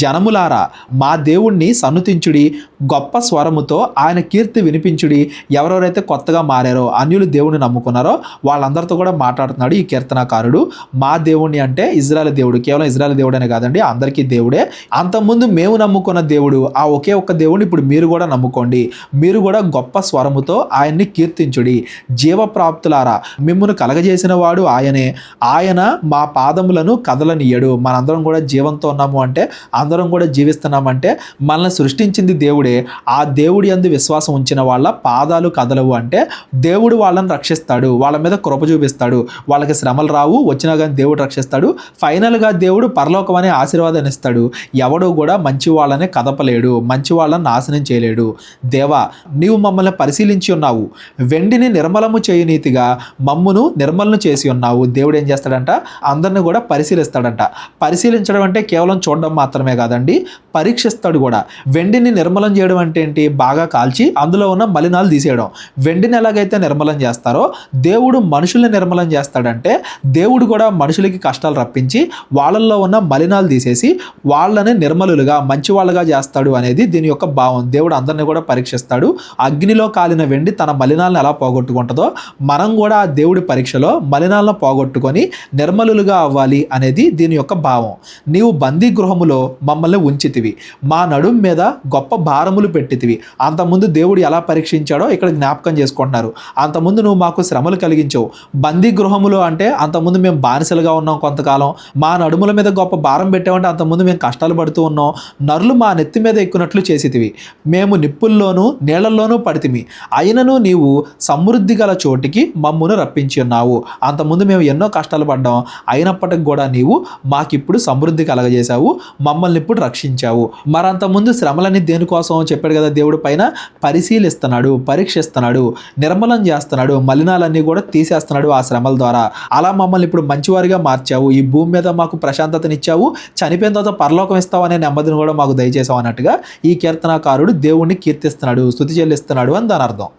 జనములారా మా దేవుణ్ణి సన్నుతించుడి, గొప్ప స్వరముతో ఆయన కీర్తి వినిపించుడి. ఎవరెవరైతే కొత్తగా మారారో, అన్యులు దేవుని నమ్ముకున్నారో వాళ్ళందరితో కూడా మాట్లాడుతున్నాడు ఈ కీర్తనకారుడు. మా దేవుణ్ణి అంటే ఇజ్రాయెల్ దేవుడు, కేవలం ఇజ్రాయెల్ దేవుడు అనే కాదండి, అందరికీ దేవుడే. అంతకుముందు మేము నమ్ముకున్న దేవుడు, ఆ ఒకే ఒక్క దేవుడిని ఇప్పుడు మీరు కూడా నమ్ముకోండి. మీరు కూడా గొప్ప స్వరముతో ఆయన్ని కీర్తించుడి. జీవప్రాప్తులారా మిమ్మును కలగజేసిన వాడు ఆయనే, ఆయన మా పాదములను కదలనీయడు. మనందరం కూడా జీవంతో ఉన్నాము అంటే, అందరం కూడా జీవిస్తున్నామంటే మనల్ని సృష్టించింది దేవుడే. ఆ దేవుడి యందు విశ్వాసం ఉంచిన వాళ్ళ పాదాలు కదలవు అంటే దేవుడు వాళ్ళని రక్షిస్తాడు, వాళ్ళ మీద కృప చూపిస్తాడు. వాళ్ళకి శ్రమలు రావు, వచ్చినా కానీ దేవుడు రక్షిస్తాడు. ఫైనల్గా దేవుడు పరలోకం అనే ఆశీర్వాదాన్ని ఇస్తాడు. ఎవడో కూడా మంచి వాళ్ళని కదపలేడు, మంచి వాళ్ళని నాశనం చేయలేడు. దేవా, నీవు మమ్మల్ని పరిశీలించి ఉన్నావు, వెండిని నిర్మలము చేయనీతిగా మమ్మును నిర్మలను చేసి ఉన్నావు. దేవుడు ఏం చేస్తాడంట, అందరిని కూడా పరిశీలిస్తాడంట. పరిశీలించడం అంటే కేవలం చూడడం మాత్రమే కాదండి, పరీక్షిస్తాడు కూడా. వెండిని నిర్మలం చేయడం అంటే ఏంటి, బాగా కాల్చి అందులో ఉన్న మలినాలు తీసేయడం. వెండిని ఎలాగైతే నిర్మలం చేస్తారో దేవుడు మనుషుల్ని నిర్మలం చేస్తాడంటే, దేవుడు కూడా మనుషులకి కష్టాలు రప్పించి వాళ్ళల్లో ఉన్న మలినాలు తీసేసి వాళ్ళని నిర్మలులుగా మంచి వాళ్ళగా చేస్తాడు అనేది దీని యొక్క భావం. దేవుడు అందరిని కూడా పరీక్షిస్తాడు. అగ్నిలో కాలిన వెండి తన మలినాలను ఎలా పోగొట్టుకుంటుందో మనం కూడా ఆ దేవుడి పరీక్షలో మలినాలను పోగొట్టుకొని నిర్మలులుగా అవ్వాలి అనేది దీని యొక్క భావం. నీవు బందీ గృహములో మమ్మల్ని ఉంచితివి, మా నడుం మీద గొప్ప భారములు పెట్టితివి. అంతకుముందు దేవుడు ఎలా పరీక్షించాడో ఇక్కడ జ్ఞాపకం చేసుకుంటున్నారు. అంతకుముందు నువ్వు మాకు శ్రమలు కలిగించావు. బందీ గృహములో అంటే అంతకుముందు మేము బానిసలుగా ఉన్నాం కొంతకాలం, మా నడుముల మీద గొప్ప భారం పెట్టామంటే అంతకుముందు మేము కష్టాలు పడుతూ ఉన్నాం. నరులు మా నెత్తి మీద ఎక్కునట్లు చేసితివి, మేము నిప్పుల్లోనూ నీళ్లలోనూ పడితిమి, అయినను నీవు సమృద్ధి గల చోటికి మమ్మును రప్పించి ఉన్నావు. అంతకుముందు మేము ఎన్నో కష్టాలు పడ్డాం, అయినప్పటికి కూడా నీవు మాకిప్పుడు సమృద్ధి కలగజేశావు, మమ్మల్ని ఇప్పుడు రక్షించావు. మరంతకుముందు శ్రమలని దేనికోసం చెప్పాడు కదా, దేవుడు పైన పరిశీలిస్తున్నాడు, పరీక్షిస్తున్నాడు, నిర్మలం చేస్తున్నాడు, మలినాలన్నీ కూడా తీసేస్తున్నాడు ఆ శ్రమల ద్వారా. అలా మమ్మల్ని ఇప్పుడు మంచివారిగా మార్చావు, ఈ భూమి మీద మాకు ప్రశాంతతనిచ్చావు, చనిపోయిన తర్వాత పరలోకం ఇస్తావు అనే నెమ్మదిని కూడా మాకు దయచేసావు అన్నట్టుగా ఈ కీర్తనాకారుడు దేవుణ్ణి కీర్తిస్తున్నాడు, స్తుతి చెల్లిస్తున్నాడు అని దాని అర్థం.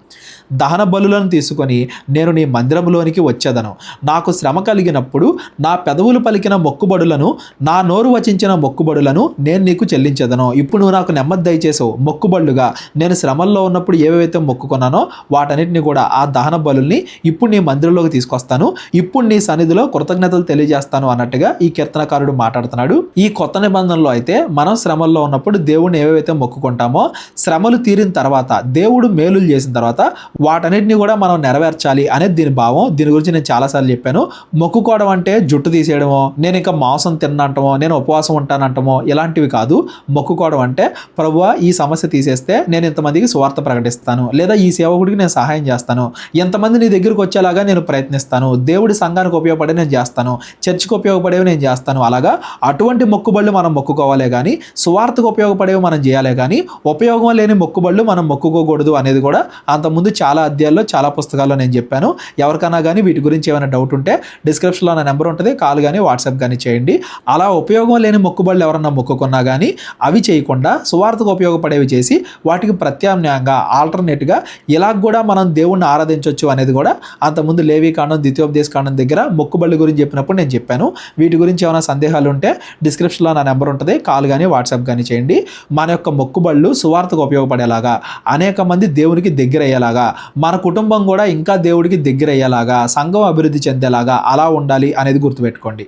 దహన బలులను తీసుకొని నేను నీ మందిరంలోనికి వచ్చేదను. నాకు శ్రమ కలిగినప్పుడు నా పెదవులు పలికిన మొక్కుబడులను, నా నోరు వచించిన మొక్కుబడులను నేను నీకు చెల్లించేదను. ఇప్పుడు నువ్వు నాకు నెమ్మది దయచేసావు. మొక్కుబడులుగా నేను శ్రమల్లో ఉన్నప్పుడు ఏవేవైతే మొక్కుకున్నానో వాటన్నిటిని కూడా, ఆ దహన బలుల్ని ఇప్పుడు నీ మందిరంలోకి తీసుకొస్తాను, ఇప్పుడు నీ సన్నిధిలో కృతజ్ఞతలు తెలియజేస్తాను అన్నట్టుగా ఈ కీర్తనకారుడు మాట్లాడుతున్నాడు. ఈ కొత్త నిబంధనలో అయితే మనం శ్రమల్లో ఉన్నప్పుడు దేవుడిని ఏవేవైతే మొక్కుకుంటామో, శ్రమలు తీరిన తర్వాత, దేవుడు మేలులు చేసిన తర్వాత వాటన్నిటిని కూడా మనం నెరవేర్చాలి అనేది దీని భావం. దీని గురించి నేను చాలాసార్లు చెప్పాను. మొక్కుకోవడం అంటే జుట్టు తీసేయడమో, నేను ఇంకా మాంసం తిన్నంటమో, నేను ఉపవాసం ఉంటానంటమో ఇలాంటివి కాదు. మొక్కుకోవడం అంటే, ప్రభువా ఈ సమస్య తీసేస్తే నేను ఇంతమందికి సువార్త ప్రకటిస్తాను, లేదా ఈ సేవకుడికి నేను సహాయం చేస్తాను, ఎంతమంది నీ దగ్గరికి వచ్చేలాగా నేను ప్రయత్నిస్తాను, దేవుడి సంఘానికి ఉపయోగపడే నేను చేస్తాను, చర్చికి ఉపయోగపడేవి నేను చేస్తాను. అలాగా అటువంటి మొక్కుబళ్ళు మనం మొక్కుకోవాలే కానీ, సువార్తకు ఉపయోగపడేవి మనం చేయాలే కానీ, ఉపయోగం లేని మొక్కుబళ్ళు మనం మొక్కుకోకూడదు అనేది కూడా అంతకుముందు చాలా అధ్యాయాల్లో, చాలా పుస్తకాల్లో నేను చెప్పాను. ఎవరికైనా కానీ వీటి గురించి ఏమైనా డౌట్ ఉంటే డిస్క్రిప్షన్లో నా నెంబర్ ఉంటుంది, కాల్ కానీ వాట్సాప్ కానీ చేయండి. అలా ఉపయోగం లేని మొక్కుబళ్ళు ఎవరన్నా మొక్కుకున్నా కానీ అవి చేయకుండా సువార్తకు ఉపయోగపడేవి చేసి వాటికి ప్రత్యామ్నాయంగా ఆల్టర్నేట్గా ఇలా కూడా మనం దేవుణ్ణి ఆరాధించవచ్చు అనేది కూడా అంతకుముందు లేవీకాండం, ద్వితీయోపదేశకాండం దగ్గర మొక్కుబళ్ళు గురించి చెప్పినప్పుడు నేను చెప్పాను. వీటి గురించి ఏమైనా సందేహాలు ఉంటే డిస్క్రిప్షన్లో నా నెంబర్ ఉంటుంది, కాల్ కానీ వాట్సాప్ కానీ చేయండి. మన యొక్క మొక్కుబళ్ళు సువార్తకు ఉపయోగపడేలాగా, అనేక మంది దేవునికి దగ్గర అయ్యేలాగా, మన కుటుంబం కూడా ఇంకా దేవుడికి దగ్గర అయ్యేలాగా, సంఘం అభివృద్ధి చెందేలాగా అలా ఉండాలి అనేది గుర్తుపెట్టుకోండి.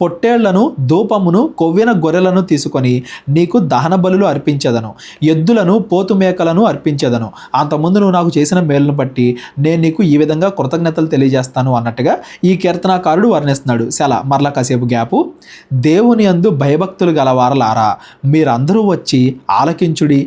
పొట్టేళ్లను, ధూపమును, కొవ్విన గొర్రెలను తీసుకొని నీకు దహన బలులు అర్పించెదను, ఎద్దులను, పోతు మేకలను అర్పించెదను. అంతకుముందు నువ్వు నాకు చేసిన మేలును బట్టి నేను నీకు ఈ విధంగా కృతజ్ఞతలు తెలియజేస్తాను అన్నట్టుగా ఈ కీర్తనాకారుడు వర్ణిస్తున్నాడు. మరలా కాసేపు గ్యాపు. దేవుని యందు భయభక్తులు గలవారలారా, మీరందరూ వచ్చి ఆలకించుడి.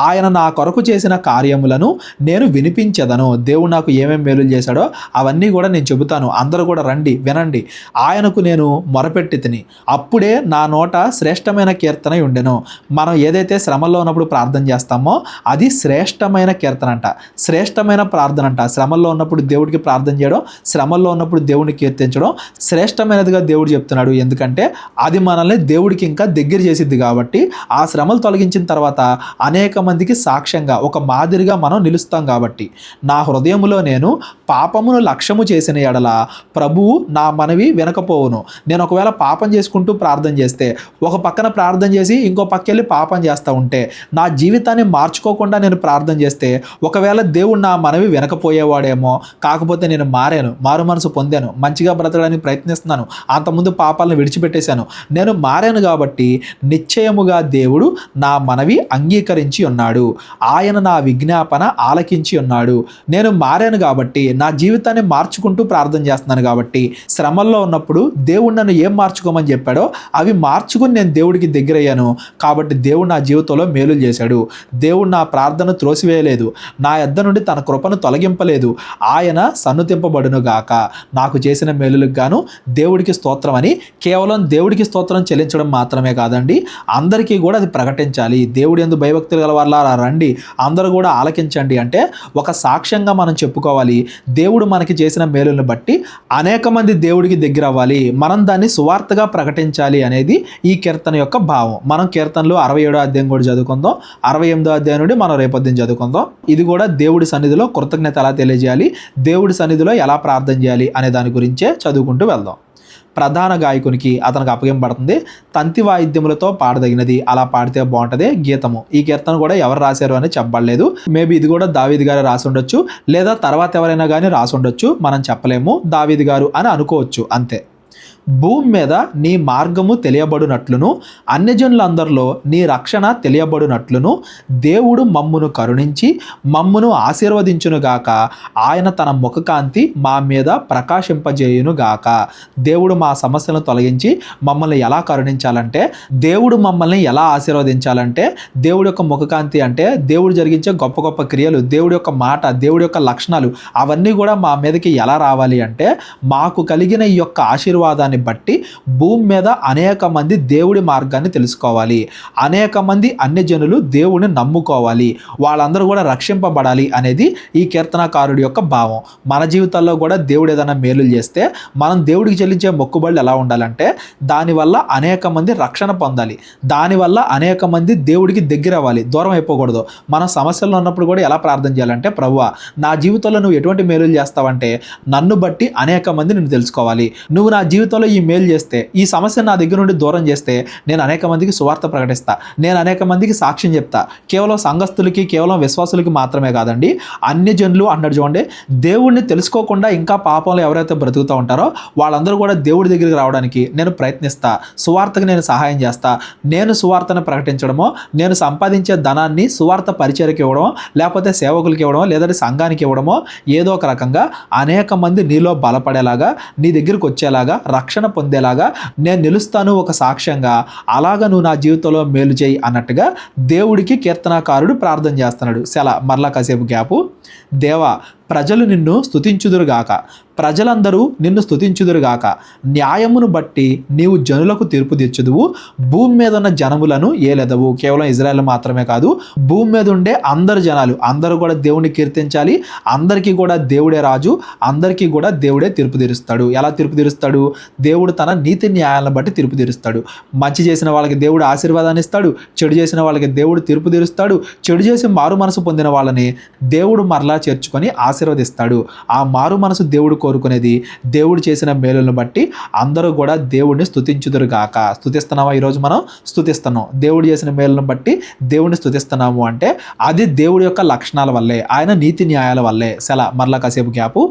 ఆయన నా కొరకు చేసిన కార్యములను నేను వినిపించెదను. దేవుడు నాకు ఏమేమి మేలులు చేశాడో అవన్నీ కూడా నేను చెబుతాను. అందరూ కూడా రండి, వినండి. ఆయనకు నేను మొరపెట్టి తిని అప్పుడే నా నోట శ్రేష్టమైన కీర్తన ఉండెను. మనం ఏదైతే శ్రమల్లో ఉన్నప్పుడు ప్రార్థన చేస్తామో అది శ్రేష్టమైన కీర్తన అంట, శ్రేష్టమైన ప్రార్థన అంట. శ్రమల్లో ఉన్నప్పుడు దేవుడికి ప్రార్థన చేయడం, శ్రమల్లో ఉన్నప్పుడు దేవుడిని కీర్తించడం శ్రేష్టమైనదిగా దేవుడు చెప్తున్నాడు. ఎందుకంటే అది మనల్ని దేవుడికి ఇంకా దగ్గర చేసిద్ది కాబట్టి. ఆ శ్రమలు తొలగించిన తర్వాత అనేక మందికి సాక్ష్యంగా ఒక మాదిరిగా మనం నిలుస్తాం కాబట్టి. నా హృదయములో నేను పాపమును లక్ష్యము చేసిన ఎడల ప్రభువు నా మనవి వినకపోవును. నేను ఒకవేళ పాపం చేసుకుంటూ ప్రార్థన చేస్తే, ఒక పక్కన ప్రార్థన చేసి ఇంకో పక్క వెళ్ళి పాపం చేస్తూ ఉంటే, నా జీవితాన్ని మార్చుకోకుండా నేను ప్రార్థన చేస్తే ఒకవేళ దేవుడు నా మనవి వినకపోయేవాడేమో. కాకపోతే నేను మారాను, మారు మనసు పొందాను, మంచిగా బ్రతకడానికి ప్రయత్నిస్తున్నాను, అంతకుముందు పాపాలను విడిచిపెట్టేశాను, నేను మారాను కాబట్టి నిశ్చయముగా దేవుడు నా మనవి అంగీకరించి ఉన్నాడు. ఆయన నా విజ్ఞాపన ఆలకించి ఉన్నాడు. నేను మారాను కాబట్టి, నా జీవితాన్ని మార్చుకుంటూ ప్రార్థన చేస్తున్నాను కాబట్టి, శ్రమల్లో ఉన్నప్పుడు దేవుడు నన్ను ఏం మార్చుకోమని చెప్పాడో అవి మార్చుకుని నేను దేవుడికి దగ్గరయ్యాను కాబట్టి దేవుడు నా జీవితంలో మేలులు చేశాడు. దేవుడు నా ప్రార్థన త్రోసివేయలేదు, నా యొద్ద నుండి తన కృపను తొలగింపలేదు. ఆయన సన్నుతింపబడును గాక. నాకు చేసిన మేలులకు గాను దేవుడికి స్తోత్రం అని కేవలం దేవుడికి స్తోత్రం చెల్లించడం మాత్రమే కాదండి, అందరికీ కూడా అది ప్రకటించాలి. దేవుడి యందు భయభక్తులు గల వారలారా రండి, అందరూ కూడా ఆలకించండి అంటే ఒక సాక్ష్యంగా మనం చెప్పుకోవాలి. దేవుడు మనకి చేసిన మేలులను బట్టి అనేక మంది దేవుడికి దగ్గర అవ్వాలి, మనం దాన్ని సువార్తగా ప్రకటించాలి అనేది ఈ కీర్తన యొక్క భావం. మనం కీర్తనలు 67వ అధ్యాయం కూడా చదువుకుందాం, 68వ అధ్యాయం నుండి మనం రేపొద్దున చదువుకుందాం. ఇది కూడా దేవుడి సన్నిధిలో కృతజ్ఞత ఎలా తెలియజేయాలి, దేవుడి సన్నిధిలో ఎలా ప్రార్థన చేయాలి అనే దాని గురించే చదువుకుంటూ వెళ్దాం. ప్రధాన గాయకునికి అతనికి అప్పగింపబడుతుంది. తంతి వాయిద్యములతో పాడదగినది, అలా పాడితే బాగుంటుంది గీతము. ఈ కీర్తన కూడా ఎవరు రాశారు అని చెప్పబడలేదు. మేబీ ఇది కూడా దావీదు గారు రాసి ఉండొచ్చు, లేదా తర్వాత ఎవరైనా కానీ రాసి ఉండొచ్చు, మనం చెప్పలేము. దావీదు గారు అని అనుకోవచ్చు అంతే. భూమి మీద నీ మార్గము తెలియబడునట్లును, అన్యజనులందరిలో నీ రక్షణ తెలియబడునట్లును దేవుడు మమ్మును కరుణించి మమ్మును ఆశీర్వదించునుగాక. ఆయన తన ముఖకాంతి మా మీద ప్రకాశింపజేయునుగాక. దేవుడు మా సమస్యలను తొలగించి మమ్మల్ని ఎలా కరుణించాలంటే, దేవుడు మమ్మల్ని ఎలా ఆశీర్వదించాలంటే, దేవుడి యొక్క ముఖకాంతి అంటే దేవుడు జరిగించే గొప్ప గొప్ప క్రియలు, దేవుడి యొక్క మాట, దేవుడి యొక్క లక్షణాలు అవన్నీ కూడా మా మీదకి ఎలా రావాలి అంటే, మాకు కలిగిన ఈ యొక్క ఆశీర్వాదాన్ని బట్టి భూమి మీద అనేక మంది దేవుడి మార్గాన్ని తెలుసుకోవాలి, అనేక మంది అన్యజనులు దేవుడిని నమ్ముకోవాలి, వాళ్ళందరూ కూడా రక్షింపబడాలి అనేది ఈ కీర్తనకారుడి యొక్క భావం. మన జీవితాల్లో కూడా దేవుడు ఏదైనా మేలులు చేస్తే మనం దేవుడికి చెల్లించే మొక్కుబడులు ఎలా ఉండాలంటే, దానివల్ల అనేక మంది రక్షణ పొందాలి, దానివల్ల అనేక మంది దేవుడికి దగ్గర అవ్వాలి, దూరం అయిపోకూడదు. మనం సమస్యల్లో ఉన్నప్పుడు కూడా ఎలా ప్రార్థన చేయాలంటే, ప్రభువా నా జీవితంలో నువ్వు ఎటువంటి మేలులు చేస్తావంటే నన్ను బట్టి అనేక మంది నిన్ను తెలుసుకోవాలి, నువ్వు నా జీవితంలో ఈ మేలు చేస్తే, ఈ సమస్య నా దగ్గర నుండి దూరం చేస్తే నేను అనేక మందికి సువార్త ప్రకటిస్తా, నేను అనేక మందికి సాక్ష్యం చెప్తా. కేవలం సంఘస్థులకి, కేవలం విశ్వాసులకి మాత్రమే కాదండి, అన్యజనులు అన్నాడు చూడండి. దేవుడిని తెలుసుకోకుండా ఇంకా పాపంలో ఎవరైతే బ్రతుకుతూ ఉంటారో వాళ్ళందరూ కూడా దేవుడి దగ్గరికి రావడానికి నేను ప్రయత్నిస్తా, సువార్తకు నేను సహాయం చేస్తా. నేను సువార్తను ప్రకటించడమో, నేను సంపాదించే ధనాన్ని సువార్త పరిచర్యకి ఇవ్వడమో, లేకపోతే సేవకులకి ఇవ్వడమో, లేదంటే సంఘానికి ఇవ్వడమో, ఏదో ఒక రకంగా అనేక మంది నీలో బలపడేలాగా, నీ దగ్గరికి వచ్చేలాగా, రక్షణ పొందేలాగా నేను నిలుస్తాను ఒక సాక్ష్యంగా. అలాగా నువ్వు నా జీవితంలో మేలు చేయి అన్నట్టుగా దేవుడికి కీర్తనాకారుడు ప్రార్థన చేస్తున్నాడు. మరలా కాసేపు గ్యాపు. దేవా ప్రజలు నిన్ను స్తుతించుదురుగాక, ప్రజలందరూ నిన్ను స్తుతించుదురుగాక. న్యాయమును బట్టి నీవు జనులకు తీర్పు తెచ్చుదువు, భూమి మీద ఉన్న జనములను ఏలెదవు. కేవలం ఇజ్రాయెల్ మాత్రమే కాదు, భూమి మీద ఉండే అందరు జనాలు అందరూ కూడా దేవుడిని కీర్తించాలి. అందరికీ కూడా దేవుడే రాజు, అందరికీ కూడా దేవుడే తీర్పు తీరుస్తాడు. ఎలా తీర్పు తీరుస్తాడు? దేవుడు తన నీతి న్యాయాలను బట్టి తీర్పు తీరుస్తాడు. మంచి చేసిన వాళ్ళకి దేవుడు ఆశీర్వాదాన్ని ఇస్తాడు, చెడు చేసిన వాళ్ళకి దేవుడు తీర్పు తీరుస్తాడు. చెడు చేసి మారు మనసు పొందిన వాళ్ళని దేవుడు మరలా చేర్చుకొని ఆశీర్వదిస్తాడు. ఆ మారు మనసు దేవుడు కోరుకునేది దేవుడు చేసిన మేలులను బట్టి అందరూ కూడా దేవుడిని స్తుతించుదురుగాక. స్తుతిస్తున్నామా? ఈరోజు మనం స్తుతిస్తున్నాం. దేవుడు చేసిన మేలులను బట్టి దేవుడిని స్తుతిస్తున్నాము అంటే అది దేవుడి యొక్క లక్షణాల వల్లే, ఆయన నీతి న్యాయాల వల్లే. మరలా కాసేపు గ్యాపు.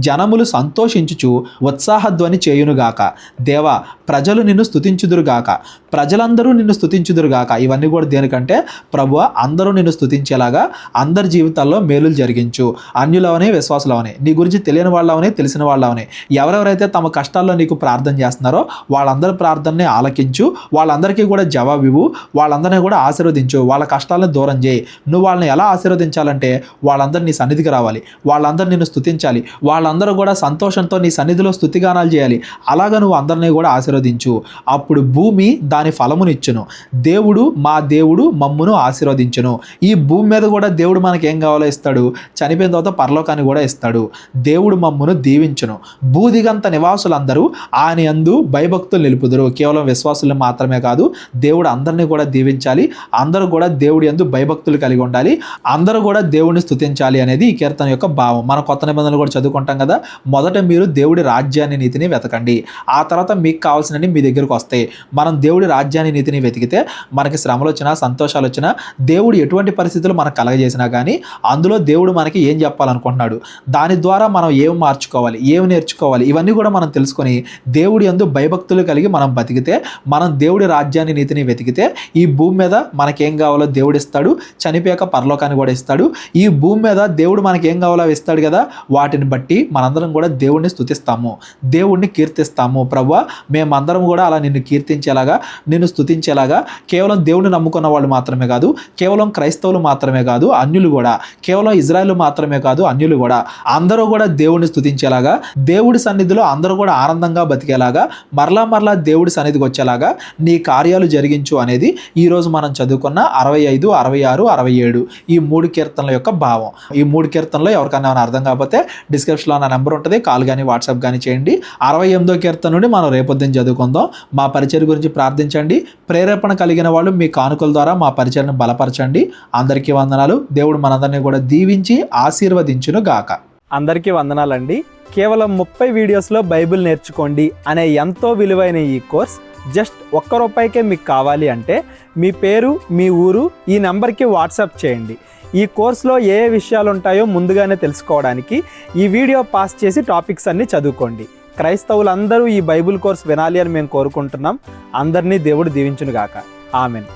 జనములు సంతోషించుచు ఉత్సాహధ్వని చేయునుగాక. దేవా, ప్రజలు నిన్ను స్తుతించుదురుగాక, ప్రజలందరూ నిన్ను స్తుతించుదురుగాక. ఇవన్నీ కూడా దేనికంటే ప్రభువా, అందరూ నిన్ను స్తుతించేలాగా అందరి జీవితాల్లో మేలులు జరిగించు. అన్యులవనే విశ్వాసులవనే, నీ గురించి తెలియని వాళ్ళవనే తెలిసిన వాళ్ళవనే, ఎవరెవరైతే తమ కష్టాల్లో నీకు ప్రార్థన చేస్తున్నారో వాళ్ళందరి ప్రార్థనని ఆలకించు, వాళ్ళందరికీ కూడా జవాబు ఇవ్వు, వాళ్ళందరినీ కూడా ఆశీర్వదించు, వాళ్ళ కష్టాలను దూరం చేయి. నువ్వు వాళ్ళని ఎలా ఆశీర్వదించాలంటే వాళ్ళందరూ నీ సన్నిధికి రావాలి, వాళ్ళందరూ నిన్ను స్తుతించాలి, వాళ్ళందరూ కూడా సంతోషంతో నీ సన్నిధిలో స్తుతిగానాలు చేయాలి. అలాగా నువ్వు అందరినీ కూడా ఆశీర్వదించు. అప్పుడు భూమి దాని ఫలమునిచ్చును. దేవుడు మా దేవుడు మమ్మును ఆశీర్వదించును. ఈ భూమి మీద కూడా దేవుడు మనకి ఏం కావాలో ఇస్తాడు, చనిపోయిన తర్వాత పరలోకాన్ని కూడా ఇస్తాడు. దేవుడు మమ్మును దీవించును. భూదిగంత నివాసులందరూ ఆయన యందు భయభక్తులు నిలుపుదురు. కేవలం విశ్వాసులు మాత్రమే కాదు, దేవుడు అందరినీ కూడా దీవించాలి, అందరూ కూడా దేవుడి యందు భయభక్తులు కలిగి ఉండాలి, అందరూ కూడా దేవుడిని స్తుతించాలి అనేది ఈ కీర్తన యొక్క భావం. మన కొత్త నిబంధనలు కూడా చదువుకుంటాం కదా, మొదట మీరు దేవుడి రాజ్యాన్ని నీతిని వెతకండి, ఆ తర్వాత మీకు కావాల్సినవి మీ దగ్గరకు వస్తాయి. మనం దేవుడి రాజ్యాన్ని నీతిని వెతికితే మనకి శ్రమలు వచ్చినా సంతోషాలు వచ్చినా దేవుడు ఎటువంటి పరిస్థితులు మనకు కలగజేసినా కానీ అందులో దేవుడు మనకి ఏం చెప్పాలనుకుంటున్నాడు, దాని ద్వారా మనం ఏం మార్చుకోవాలి, ఏం నేర్చుకోవాలి, ఇవన్నీ కూడా మనం తెలుసుకొని దేవుడి యందు భయభక్తులు కలిగి మనం బతికితే, మనం దేవుడి రాజ్యాన్ని నీతిని వెతికితే ఈ భూమి మీద మనకేం కావాలో దేవుడు ఇస్తాడు, చనిపోయాక పరలోకాన్ని కూడా ఇస్తాడు. ఈ భూమి మీద దేవుడు మనకి ఏం కావాలో ఇస్తాడు కదా, వాటిని బట్టి మనందరం కూడా దేవుడిని స్తుతిస్తాము, దేవుడిని కీర్తిస్తాము. ప్రభువా, మేమందరం కూడా అలా నిన్ను కీర్తించేలాగా, నిన్ను స్తుతించేలాగా, కేవలం దేవుడిని నమ్ముకున్న వాళ్ళు మాత్రమే కాదు, కేవలం క్రైస్తవులు మాత్రమే కాదు, అన్యులు కూడా, కేవలం ఇజ్రాయేల్ మాత్రమే కాదు, అన్యులు కూడా, అందరూ కూడా దేవుడిని స్తుతించేలాగా, దేవుడి సన్నిధిలో అందరూ కూడా ఆనందంగా బతికేలాగా, మరలా మరలా దేవుడి సన్నిధికి వచ్చేలాగా నీ కార్యాలు జరిగించు అనేది ఈరోజు మనం చదువుకున్న 65, 66, 67 ఈ 3 కీర్తనల యొక్క భావం. ఈ 3 కీర్తనలో ఎవరికైనా అర్థం కాకపోతే డిస్క్రిప్షన్లో నా నెంబర్ ఉంటుంది, కాల్ కానీ వాట్సాప్ కానీ చేయండి. 68వ కీర్తన నుండి మనం రేపొద్దున చదువుకుందాం. మా పరిచయం గురించి ప్రార్థించండి. ప్రేరేపణ కలిగిన వాళ్ళు మీ కానుకల ద్వారా మా పరిచయను బలపరచండి. అందరికీ వందనాలు. దేవుడు మనందరినీ కూడా దీవించి ఆశీర్వదించును గాక. అందరికీ వందనాలండి. కేవలం 30 వీడియోస్లో బైబిల్ నేర్చుకోండి అనే ఎంతో విలువైన ఈ కోర్స్ జస్ట్ ₹1 మీకు కావాలి అంటే మీ పేరు, మీ ఊరు ఈ నెంబర్కి వాట్సాప్ చేయండి. ఈ కోర్సులో ఏ విషయాలు ఉంటాయో ముందుగానే తెలుసుకోవడానికి ఈ వీడియో పాస్ చేసి టాపిక్స్ అన్నీ చదువుకోండి. క్రైస్తవులందరూ ఈ బైబిల్ కోర్స్ వినాలి అని మేము కోరుకుంటున్నాం. అందరినీ దేవుడు దీవించును గాక. ఆమెన్.